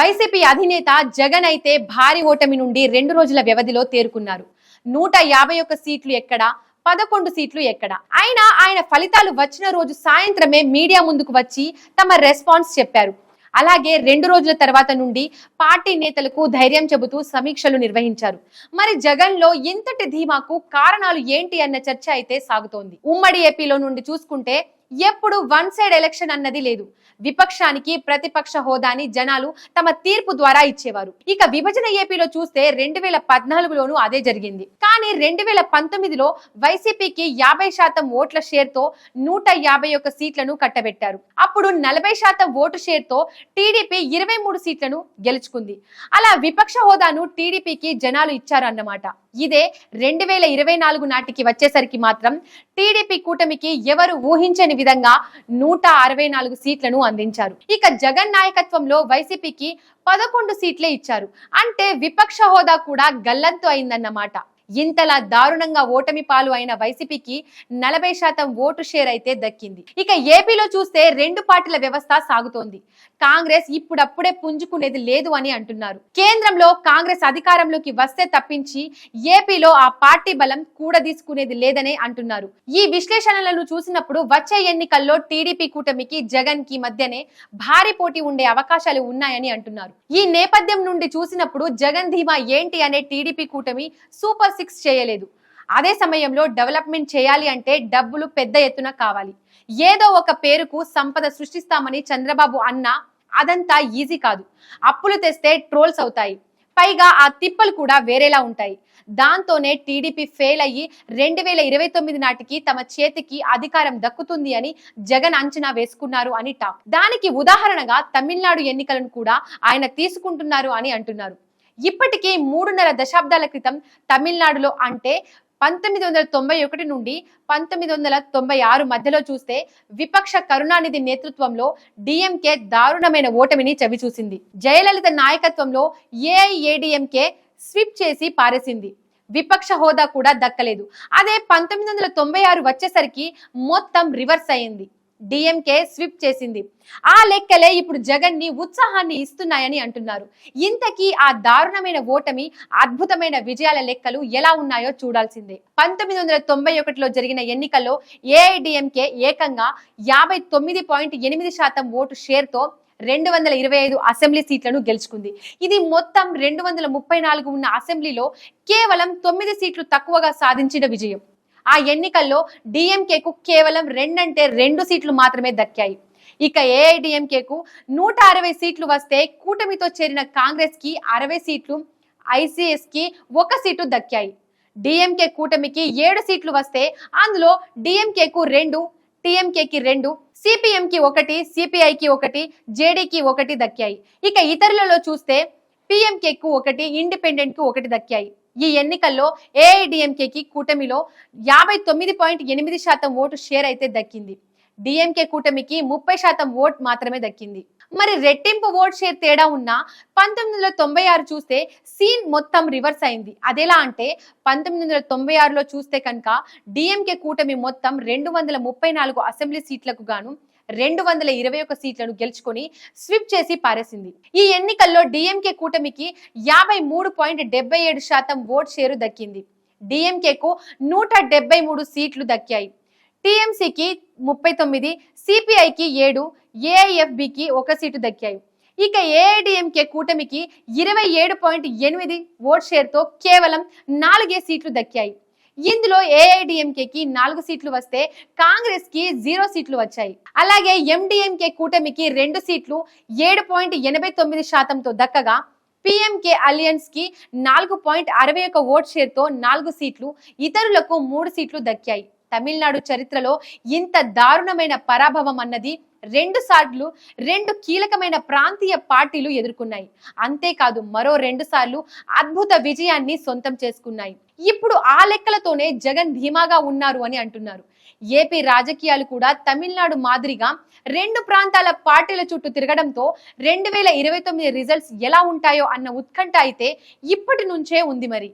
YCP అధినేత జగన్ అయితే భారీ ఓటమి నుండి 2 రోజుల వ్యవధిలో తేరుకున్నారు. 151 సీట్లు ఎక్కడ, 11 సీట్లు ఎక్కడ. అయినా ఆయన ఫలితాలు వచ్చిన రోజు సాయంత్రమే మీడియా ముందుకు వచ్చి తమ రెస్పాన్స్ చెప్పారు. అలాగే 2 రోజుల తర్వాత నుండి పార్టీ నేతలకు ధైర్యం చెబుతూ సమీక్షలు నిర్వహించారు. మరి జగన్ లో ఇంతటి ధీమాకు కారణాలు ఏంటి అన్న చర్చ అయితే సాగుతోంది. ఉమ్మడి ఏపీలో నుండి చూసుకుంటే ఎప్పుడు వన్ సైడ్ ఎలక్షన్ అన్నది లేదు. విపక్షానికి ప్రతిపక్ష హోదాని జనాలు తమ తీర్పు ద్వారా ఇచ్చేవారు. ఇక విభజన ఏపీలో చూస్తే 2014లోనూ అదే జరిగింది. కానీ 2019లో వైసీపీకి 50% ఓట్ల షేర్ తో 151 సీట్లను కట్టబెట్టారు. అప్పుడు 40% ఓటు షేర్ తో టీడీపీ 23 సీట్లను గెలుచుకుంది. అలా విపక్ష హోదాను టీడీపీకి జనాలు ఇచ్చారన్నమాట. ఇదే 2024 నాటికి వచ్చేసరికి మాత్రం టీడీపీ కూటమికి ఎవరు ఊహించని విధంగా 164 సీట్లను అందించారు. ఇక జగన్ నాయకత్వంలో వైసీపీకి 11 సీట్లే ఇచ్చారు. అంటే విపక్ష హోదా కూడా గల్లంతు అయిందన్నమాట. ఇంతలా దారుణంగా ఓటమి పాలు అయిన వైసీపీకి 40% ఓటు షేర్ అయితే దక్కింది. ఇక ఏపీలో చూస్తే 2 పార్టీల వ్యవస్థ సాగుతోంది. కాంగ్రెస్ ఇప్పుడప్పుడే పుంజుకునేది లేదు అని అంటున్నారు. కేంద్రంలో కాంగ్రెస్ అధికారంలోకి వస్తే తప్పించి ఏపీలో ఆ పార్టీ బలం కూడదీసుకునేది లేదనే అంటున్నారు. ఈ విశ్లేషణలను చూసినప్పుడు వచ్చే ఎన్నికల్లో టీడీపీ కూటమికి జగన్ కి మధ్యనే భారీ పోటీ ఉండే అవకాశాలు ఉన్నాయని అంటున్నారు. ఈ నేపథ్యం నుండి చూసినప్పుడు జగన్ ధీమా ఏంటి అనే టీడీపీ కూటమి సూపర్ 6 చేయలేదు. అదే సమయంలో డెవలప్మెంట్ చేయాలి అంటే డబ్బులు పెద్ద ఎత్తున కావాలి. ఏదో ఒక పేరుకు సంపద సృష్టిస్తామని చంద్రబాబు అన్నా అదంతా ఈజీ కాదు. అప్పులు తెస్తే ట్రోల్స్ అవుతాయి. పైగా ఆ తిప్పలు కూడా వేరేలా ఉంటాయి. దాంతోనే టీడీపీ ఫెయిల్ అయ్యి 2029 నాటికి తమ చేతికి అధికారం దక్కుతుంది అని జగన్ అంచనా వేసుకున్నారు అని టాక్. దానికి ఉదాహరణగా తమిళనాడు ఎన్నికలను కూడా ఆయన తీసుకుంటున్నారు అని అంటున్నారు. ఇప్పటికీ 3.5 దశాబ్దాల క్రితం తమిళనాడులో అంటే 1991 నుండి 1996 మధ్యలో చూస్తే విపక్ష కరుణానిధి నేతృత్వంలో డిఎంకే దారుణమైన ఓటమిని చవిచూసింది. జయలలిత నాయకత్వంలో ఏఐఏడిఎంకే స్విప్ చేసి పారేసింది. విపక్ష హోదా కూడా దక్కలేదు. అదే 1996 వచ్చేసరికి మొత్తం రివర్స్ అయింది. డిఎంకే స్విప్ చేసింది. ఆ లెక్కలే ఇప్పుడు జగన్ ని ఉత్సాహాన్ని ఇస్తున్నాయని అంటున్నారు. ఇంతకీ ఆ దారుణమైన ఓటమి, అద్భుతమైన విజయాల లెక్కలు ఎలా ఉన్నాయో చూడాల్సిందే. 1991లో జరిగిన ఎన్నికల్లో ఏఐడిఎంకే ఏకంగా 59.8% ఓటు షేర్ తో 225 అసెంబ్లీ సీట్లను గెలుచుకుంది. ఇది మొత్తం 234 ఉన్న అసెంబ్లీలో కేవలం 9 సీట్లు తక్కువగా సాధించిన విజయం. ఆ ఎన్నికల్లో డిఎంకేకు కేవలం 2 సీట్లు మాత్రమే దక్కాయి. ఇక ఏఐడిఎంకేకు 160 సీట్లు వస్తే కూటమితో చేరిన కాంగ్రెస్ కి 60 సీట్లు, ఐసిఎస్ కి 1 సీటు దక్కాయి. డిఎంకే కూటమికి 7 సీట్లు వస్తే అందులో డిఎంకేకు 2, టిఎంకేకి 2, సిపిఎంకి 1, సిపిఐకి 1, జేడీకి 1 దక్కాయి. ఇక ఇతరులలో చూస్తే పిఎంకేకు 1, ఇండిపెండెంట్ కు 1 దక్కాయి. ఈ ఎన్నికల్లో ఏఐడిఎంకేకి కూటమిలో 59.8% ఓటు షేర్ అయితే దక్కింది. డిఎంకే కూటమికి 30% ఓట్ మాత్రమే దక్కింది. మరి రెట్టింపు ఓట్ షేర్ తేడా ఉన్న 1996 చూస్తే సీన్ మొత్తం రివర్స్ అయింది. అదెలా అంటే 1996లో చూస్తే కనుక డిఎంకే కూటమి మొత్తం 234 అసెంబ్లీ సీట్లకు గాను 221 సీట్లను గెలుచుకొని స్విప్ చేసి పారేసింది. ఈ ఎన్నికల్లో డిఎంకే కూటమికి 53.77% ఓట్ షేరు దక్కింది. డిఎంకేకు 173 సీట్లు దక్కాయి. టిఎంసికి 39, సిపిఐకి 7, ఏఐఎఫ్బికి 1 సీటు దక్కాయి. ఇక ఏఐడిఎంకే కూటమికి 27.8 ఓట్ షేర్ తో కేవలం 4 సీట్లు దక్కాయి. ఇందులో ఏఐడిఎంకేకి 4 సీట్లు వస్తే కాంగ్రెస్ కి 0 సీట్లు వచ్చాయి. అలాగే ఎండిఎంకే కూటమికి 2 సీట్లు 7.89% తో దక్కగా పిఎంకే అలియన్స్ కి 4.61 ఓట్ షేర్ తో 4 సీట్లు, ఇతరులకు 3 సీట్లు దక్కాయి. తమిళనాడు చరిత్రలో ఇంత దారుణమైన పరాభవం అన్నది 2 సార్లు 2 కీలకమైన ప్రాంతీయ పార్టీలు ఎదుర్కొన్నాయి. అంతేకాదు మరో 2 సార్లు అద్భుత విజయాన్ని సొంతం చేసుకున్నాయి. ఇప్పుడు ఆ లెక్కలతోనే జగన్ ధీమాగా ఉన్నారు అని అంటున్నారు. ఏపీ రాజకీయాలు కూడా తమిళనాడు మాదిరిగా 2 ప్రాంతాల పార్టీల చుట్టూ తిరగడంతో 2029 రిజల్ట్స్ ఎలా ఉంటాయో అన్న ఉత్కంఠ అయితే ఇప్పటి నుంచే ఉంది మరి.